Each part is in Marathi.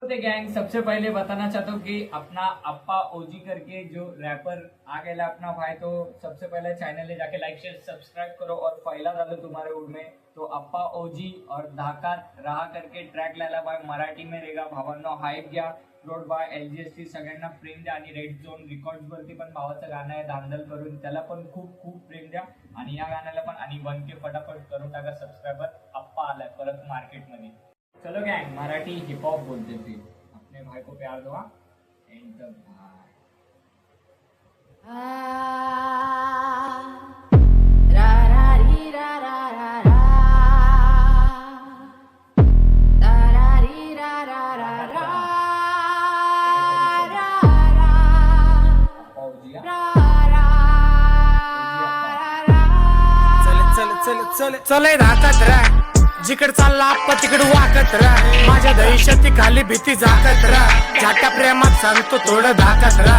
गैंग, सबसे पहले बताना चाहता हूँ कि अपना अप्पा ओजी करके जो रैपर आ गया अपना भाई, तो सबसे पहले चैनल ले जाके लाइक शेयर सब्सक्राइब करो और पहिला झालं तुम्हारे उड में तो अप्पा ओजी और धाकात रहा करके ट्रॅक लायला बाय मराठी में रेगा भावांनो हाईप घ्या. रोड बाय LGST सगळ्यांना प्रेम द्या आणि रेड झोन रेकॉर्ड्स वरती पण भावाचं गाणं आहे धांदल करून, त्याला पण खूप खूप प्रेम द्या आणि या गाण्याला पण आणि 1K फटाफट करून टाका सबस्क्राइबर. अप्पा आलाय परत मार्केट मध्ये. चलो गैंग, मराठी हिप हॉप बोलते फिर अपने भाई को प्यार दो. एकदम रा रा री रा रा रा रा ता रा री रा रा रा रा रा रा पाऊजिया चले राहतात रा जिकड चालला आप्पा तिकड वाकत रा. माझ्या दहीशती खाली भीती झाकत रा. जाट्या प्रेमात सांगतो थोडं धाकत रा.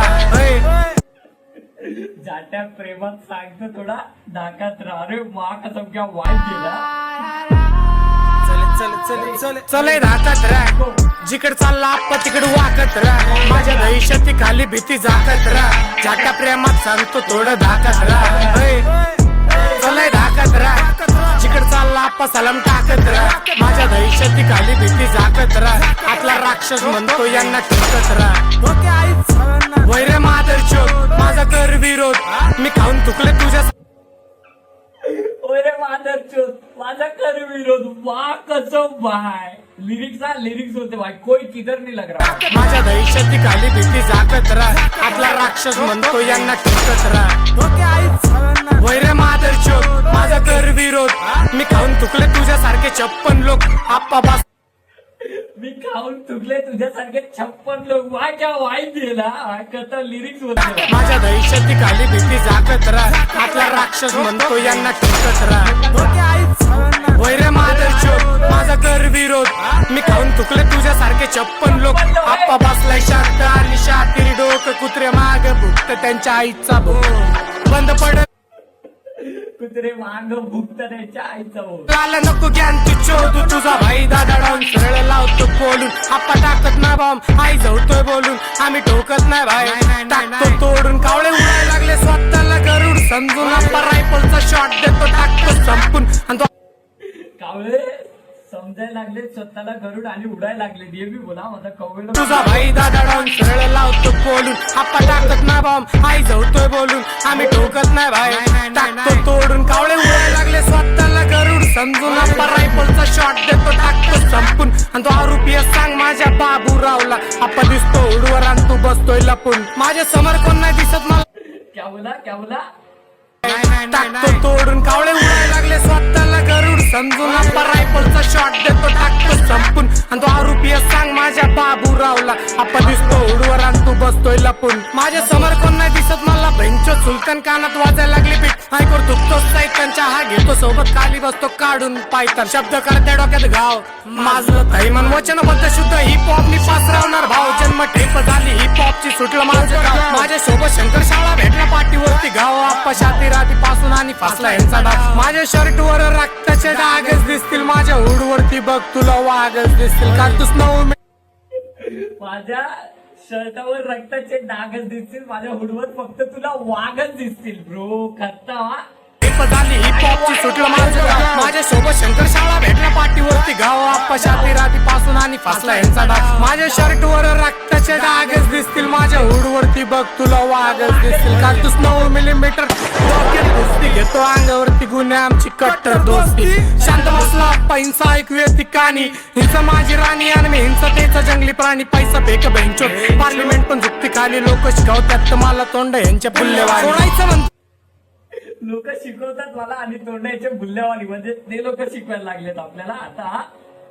जाट्या प्रेमात सांगतो थोडा धाकात राहा. अरे मा कसं क्या वाईट दिला. चले राहतात रा जिकड चालला आप्पा तिकड वाकत रा. माझ्या दहीशती खाली भीती झाकत रा. जाट्या प्रेमात सांगतो थोडं धाकत रा. चले धाकत रा जिकड चालला आप्पा सलाम टाकत रा. माझ्या दहीशती खाली भीती झाकत रा. आपला राक्षस म्हणतो यांना टिकत रा. वैरे मादर चोत माझा कर विरोध मी खाऊन तुकले तुझ्या. ओरे मादर चोत माझा कर विरोध. वाह कसं भाई लिरिक्स होते भाई, कोई किधर नहीं लग रहा. माझ्या दहीशती खाली भीती झाकत रा. आपला राक्षस म्हणतो यांना टिकत रा. वैरे मादर चोत माझा कर विरोध मी खाऊन तुकले तुझ्यासारखे 56 लोक. आप्पा बास मी खाऊन तुकले तुझ्यासारखे 56 लोक. वाह क्या वाईट दिला. कसं लिरिक्स होते. माझ्या दहीशती खाली भीती झाकत रा. आपला राक्षस म्हणतो यांना टिकत रा. वैरे मादर चोत माझा कर विरोध मी खाऊन तुकले तुझ्यासारखे 56 लोक. आप्पा बसलाय शांत आणि शातीर डोक. कुत्रे माग भुकत त्यांच्या आईचा भोग बंद पड. कुत्रे मांग भुकत त्याच्या आईचा हो. लाला नको ज्ञान तू चोदू. तुझा भाई दादा डाऊन सरळ लावतो बोलून. आप्पा टाकत ना बॉम्ब आई जवतोय बोलून. आम्ही ठोकत नाही भाई टाकतो तोडून. कावळे उडायला लागले स्वतःला गरुड समजून. आप्पा रायफलचा शॉट देतो टाकतो संपून. आणि कावळे समजायला लागले स्वतःला गरुड आणि उडायला लागले. हे बी बोला माझा कवळे. तुझा भाई दादा डाऊन सरळ लावतो बोलून. आप्पा टाकत ना बॉम्ब आई जवतोय बोलून. आम्ही ठोकत नाही भाई टाकतो तोडून. कावळे उडायला लागले स्वतःला गरुड समजून. आप्पा रायफलचा शॉट देतो टाकतो संपून. आणि तो आरोपी सांग माझ्या बाबूरावला. आप्पा दिसतो उडवर आणि तू बसतोय लपून. माझ्या समोर कोण नाही दिसत मला. क्या बोला टाकतो तोडून. कावळे उडायला लागले स्वतःला गरुड समजून. आप्पा रायफलचा शॉट देतो टाकतो संपून. आणि तो आरोपी सांग माझ्या बाबूरावला. आप्पा दिसतो उडवर आणि तू बसतोय लपून. माझ्या समोर कोण नाही दिसत मला. बेंचो सुलतान कानात वाजायला लागली पीठ. ऐकूर दुखतो सैतांच्या हा घेतो सोबत खाली बसतो काढून पायतान. शब्द करते डोक्यात घाव माझं थैमान वचनबद्ध शुद्ध हिप हॉप मी पासरावणार भाव. जन्म ठेप झाली हिप हॉपची सुटलं माझं गाव. माझ्या सोबत शंकर शाळा भेटला पाठीवरती घाव. आप्पा शाती राती पासून आणि फासला यांचा डाग. माझ्या शर्ट वर रक्ताचे डागच दिसतील. माझ्या हुडवरती बघ तुला वागच दिसतील. काढतोस नऊ माझ्या शर्टावर रक्ताचे डागच दिसतील. माझ्या हुडवर फक्त तुला वाघच दिसतील. ब्रो खत्ता झाली हिप हॉपची सुटलं माझं गाव. माझ्या सोबत शंकर शाळा भेटला पाठीवरती घाव. आप्पा शाती राती पासून आणि फासला यांचा डाग. माझ्या शर्ट वर रक्ताचे डागच दिसतील. माझ्या हुडवरती बघ तुला वागच दिसतील. काढतोस 9 मिलीमीटर कुस्ती घेतो अंगावरती गुन्हे आमची कट्टर दोस्ती. शांत बसला आप्पा हिंसा ऐकूया ती कहाणी. हिंसा माझी राणी आणि मी हिंसतेचा जंगली प्राणी. पैसा फेक बेंचो पार्लिमेंट पण झुकती खाली. लोक शिकवतात मला तोंड यांच्या पुल्लेवाणी. सोडायचं म्हणतो लोक शिकवतात मला आणि तोंडाचे बुल्ल्यावाली. म्हणजे ते लोक शिकवायला लागलेत आपल्याला आता.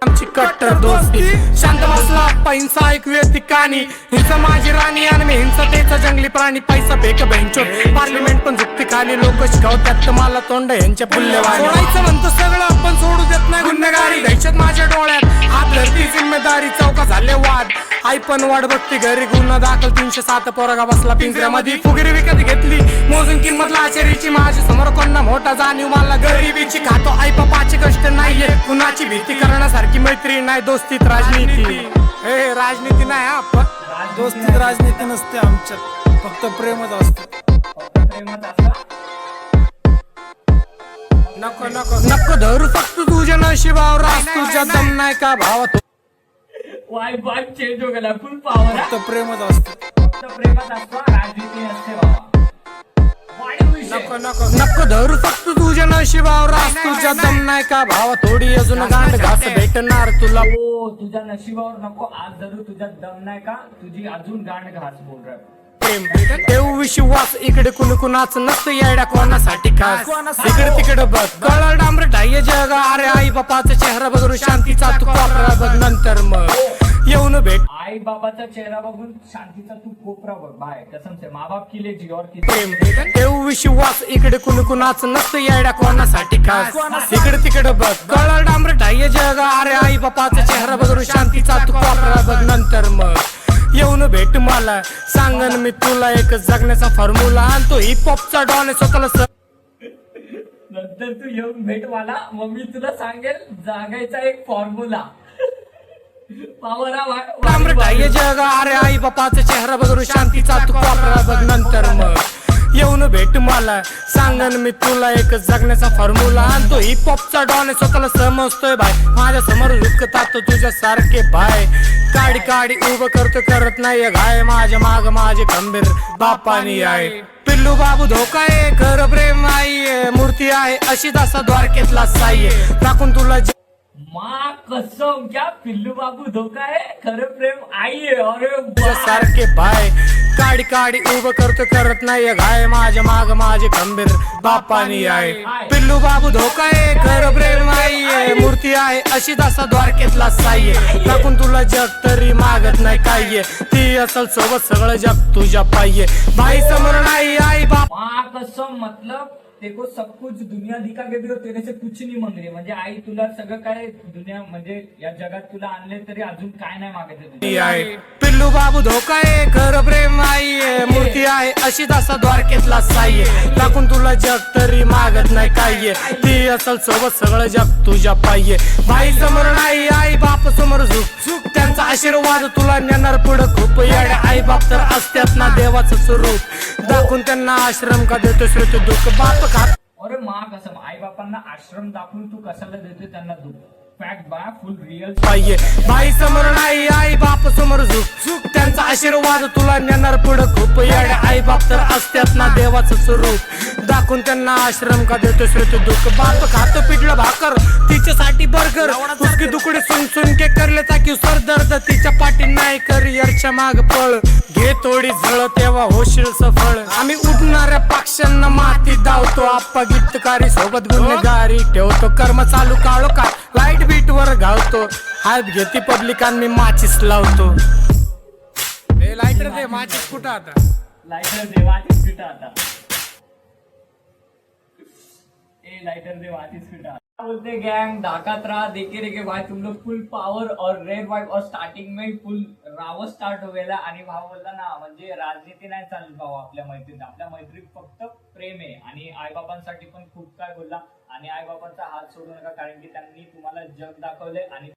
आमची कट्टर दोस्ती. शांत बसला आप्पा हिंसा ऐकूया ती कहाणी. हिंसा माझी राणी आणि मी हिंसतेचा जंगली प्राणी. पैसा फेक बेंचो पार्लिमेंट पण झुकती खाली. लोक शिकवतात मला तोंड यांच्या पुल्लेवाणी. सोडायचं म्हणतो सगळं आपण सोडू देत नाही गुन्हेगारी. दहशत माझ्या डोळ्यात हात धरती जिम्मेदारी. चौका झाले वाद आई पण वाट बघती घरी. गुन्हा दाखल 307 पोरगा बसला पिंजऱ्यामध्ये. फुगिरी विकत घेतली मोजून किंमत लाचेरीची. माझ्या समोर कोणा मोठा जाणीव मला गरिबीची. खातो आई बापाची कष्ट नाहीये कुणाची भीती करण्यासारखी मैत्री नाही दोस्तीत राजनीती. हे राजनीती नाही हा आपण राजनीती दोस्तीत नाही. राजनीती नसते आमच्यात, फक्त प्रेमच असतं. फक्त प्रेमच असतं. नको नको नको धरू फक्त तुझ्या नशिबावर रास तुझ्या दम नाही का भावा तो वाईब चेंज हो गेला. फुल पॉवर. फक्त प्रेमच असतं. फक्त प्रेमच असतं, राजनीती नसते बाबा. वाढीव विषय. नको नको नको धरू फक्त तुझ्या नशिबावर रास तुझ्या दम नाही का भावा थोडी अजून गांड घास भेटणार तुला ओ तुझ्या नशिबावर नको आज धरू, तुझ्या दम नाही का तुझी अजून गांड घास बोल रहा. प्रेम देव विश्वास इकडे कुणाच नसतं येड्या कोणासाठी खास इकडे तिकडे बघ कळा डांबर ढाय जग अरे आई बापाचा चेहरा बघून शांतीचा तू कोपरा बघ नंतर मग येऊन भेट आई बाबाचा चेहरा बघून शांतीचा तू कोपरा बघ. बाय कसम से माँ बाप की लिए जी और प्रेम देव विश्वास इकडे कुणाच नसतं येड्या कोणासाठी खास इकडे तिकडे बघ कळा डांबर ढाय जग अरे आई बापाचा चेहरा बघून शांतीचा तू कोपरा बघ नंतर मग येऊन भेट मला सांगन मी तुला एक जगण्याचा फॉर्म्युला आणतो हिप हॉपचा डॉन स्वतःला नंतर तू येऊन भेट मला, मग मी तुला सांगेल जागायचा एक फॉर्म्युला. डांबर ढाय जग अरे आई बापाचा चेहरा बघून शांतीचा तू कोपरा बघ नंतर मग येऊन भेट मला सांगन मी तुला एक जगण्याचा फॉर्म्युला आणतो हिप हॉपचा डॉन स्वतःला समजतोय भाई माझ्या समोर झुकतात तुझ्या सारखे भाई काडी काडी उभं करतो करत नाही घाय माझ्या माग माझे खंबीर बापानी आहे पिल्लू बाबू धोका आहे खरं प्रेम आहे मूर्ती आहे अशी दासा द्वारकेतला साई आहे टाकून तुला माँ कसम क्या पिल्लू बाबू धोका है, खरं प्रेम आई है. अरे तुझ्या सारखे भाई काडी काडी उभं करतो करत नाही घाय माझ्या माग माझे खंबीर बापानी आहे पिल्लू बाबू धोका आहे खरं प्रेम आहे मूर्ती आहे अशी दासा द्वारकेतला साई आहे टाकून तुला जग तरी मागत नाही काय ती असल सोबत सगळं जग तुझ्या पायी भाई समोर नाही आई बाप माँ कसम मतलब देखो सब कुछ दुनिया दिखा के भी तेरे से कुछ नहीं मांग रही. म्हणजे आई तुला सगळं काय दुनिया म्हणजे या जगात तुला आणले तरी अजून काय नाही मागत आहे तुझ्या. आहे पिल्लू बाबू धोका आहे खरं प्रेम आहे मूर्ती आहे अशी दासा द्वारकेतला साई आहे टाकून तुला जग तरी मागत नाही काय ती असल सोबत सगळं जग तुझ्या पायी भाई समोर नाही आई बाप समोर झुक त्यांचा आशीर्वाद तुला नेणार पुढं खूप येड्या आई बाप तर असतात ना देवाचं स्वरूप दाखवून त्यांना आश्रम का देतो श्रुती दुःख बाप खात अरे माँ कसम आई बापांना आश्रम दाखवून तू कशाला देतोय त्यांना दुःख. फॅक्ट बा फुल रिअल. पाहिजे भाई समोर नाही आई बाप समोर झुक त्यांचा आशीर्वाद तुला नेणार पुढं खूप येड्या आई बाप तर असतात ना देवाचं स्वरूप दाखवून त्यांना आश्रम का देतो श्रुती दुःख बाप खातो पिठलं भाकर तिच्यासाठी बर्गर उसकी दुकडे सुन के करले ताकी सर दर्द तिच्या पाठी नाही करिअरच्या माग पळ घे थोडी झळ तेव्हा होशील सफळ आम्ही उडणाऱ्या पक्ष्यांना माती धावतो आप्पा गीतकारी सोबत गुन्हेगारी ठेवतो कर्म चालू काळो का लाईट बीट वर घालतो हात घेते पब्लिकां मी माचीस लावतो लाईटर दे माचीस कुठं आता लाइटर दे वाटीस पिटा आता. ए लाइटर दे वाटीस पिटा. क्या बोलते गैंग डाकात रहा देखे रहे भाई तुम लोग फुल पावर और रेड वाइब और स्टार्टिंग में फुल रावत स्टार्ट हो गेला आणि भाव बोलला ना म्हणजे राजनीती नाही चालत भाऊ आपल्या मैत्रीत फक्त प्रेम आहे. आणि आईबाबांसाठी पण खूप काय बोलला आणि आईबाबांचा हात सोडू नका कारण की त्यांनी तुम्हाला जग दाखवले आणि